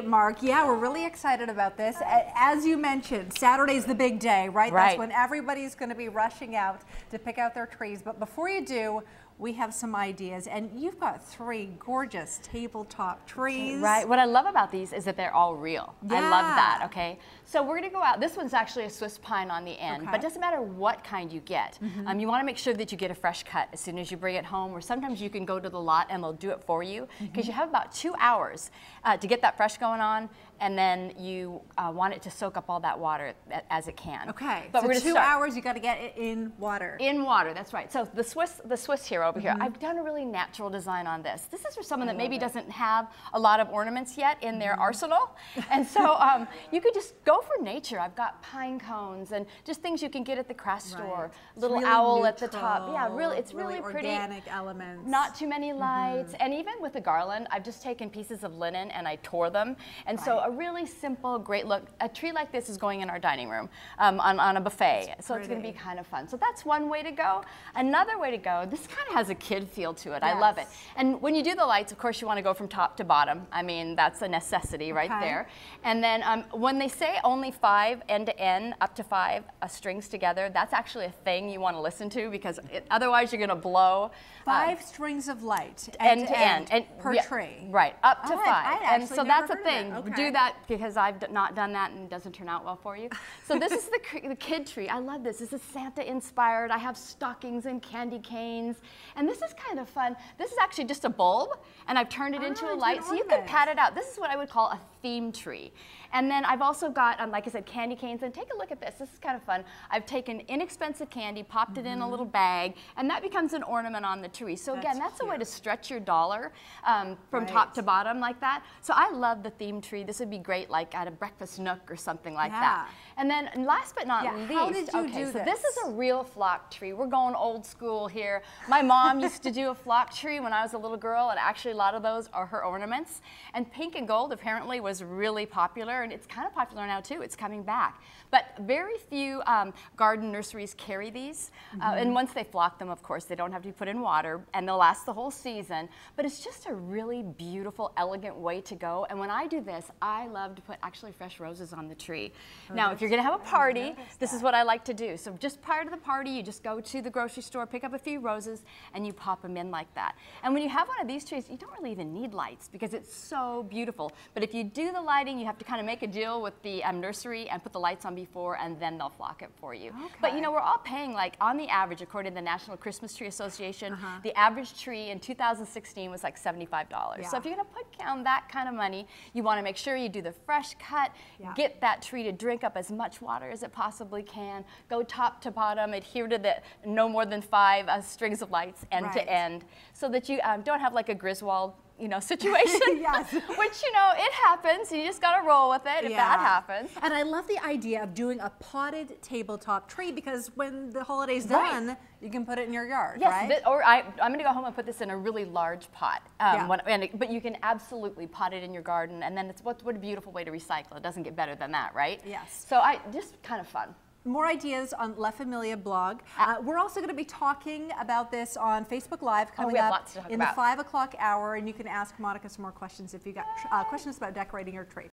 right, Mark. Yeah, we're really excited about this. As you mentioned, Saturday's the big day, right? Right. That's when everybody's going to be rushing out to pick out their trees. But before you do, we have some ideas, and you've got 3 gorgeous tabletop trees. Right. What I love about these is that they're all real. Yeah. I love that. Okay. So we're going to go out. This one's actually a Swiss pine on the end, but it doesn't matter what kind you get. You want to make sure that you get a fresh cut as soon as you bring it home, or sometimes you can go to the lot and they'll do it for you, because you have about 2 hours to get that fresh going on, and then you want it to soak up all that water as it can. Okay. But so we're 2 hours, you got to get it in water. In water, that's right. So the Swiss here over here, I've done a really natural design on this. This is for someone that maybe doesn't have a lot of ornaments yet in their arsenal. And so you could just go for nature. I've got pine cones and just things you can get at the craft store. Little really owl at the neutral, top. Yeah, really, it's really pretty. Organic elements. Not too many lights. And even with the garland, I've just taken pieces of linen and I tore them. And so a really simple, great look. A tree like this is going in our dining room on a buffet. So it's going to be kind of fun. So that's one way to go. Another way to go, this kind of has a kid feel to it. I love it. And when you do the lights, of course, you want to go from top to bottom. I mean, that's a necessity right there. And then when they say only 5 end to end, up to 5 strings together, that's actually a thing you want to listen to, because otherwise you're going to blow. 5 strings of light end to end and per tree. Right, up to 5. And so that's a thing. Do that, because I've not done that and it doesn't turn out well for you. So this is the kid tree. I love this. This is Santa inspired. I have stockings and candy canes. And this is kind of fun. This is actually just a bulb, and I've turned it into a light, so you can pat it out. This is what I would call a theme tree. And then I've also got, like I said, candy canes. And take a look at this. This is kind of fun. I've taken inexpensive candy, popped it in a little bag, and that becomes an ornament on the tree. So again, that's a way to stretch your dollar from top to bottom like that. So I love the theme tree. This would be great like at a breakfast nook or something like that. And then last but not least, how did you do so this is a real flock tree. We're going old school here. My mom used to do a flock tree when I was a little girl, and actually a lot of those are her ornaments. And pink and gold apparently was really popular, and it's kind of popular now too. It's coming back. But very few garden nurseries carry these. And once they flock them, of course, they don't have to be put in water, and they'll last the whole season. But it's just a really beautiful, elegant way to go. And when I do this, I love to put actually fresh roses on the tree. Now, if you're going to have a party, this is what I like to do. So just prior to the party, you just go to the grocery store, pick up a few roses, and you pop them in like that. And when you have one of these trees, you don't really even need lights, because it's so beautiful. But if you do the lighting, you have to kind of make a deal with the nursery and put the lights on before, and then they'll flock it for you. But you know, we're all paying, like, on the average, according to the National Christmas Tree Association, the average tree in 2016 was like $75. So if you're going to put down that kind of money, you want to make sure you do the fresh cut, get that tree to drink up as much water as it possibly can, go top to bottom, adhere to the no more than 5 strings of lights end to end, so that you don't have like a Griswold situation, which, it happens. You just got to roll with it if that happens. And I love the idea of doing a potted tabletop tree, because when the holiday's done, you can put it in your yard, right? Or I'm going to go home and put this in a really large pot. But you can absolutely pot it in your garden, and then what a beautiful way to recycle. It doesn't get better than that, right? Yes. So just kind of fun. More ideas on La Familia blog. We're also going to be talking about this on Facebook Live coming up in the 5 o'clock hour, and you can ask Monica some more questions if you got questions about decorating your tree.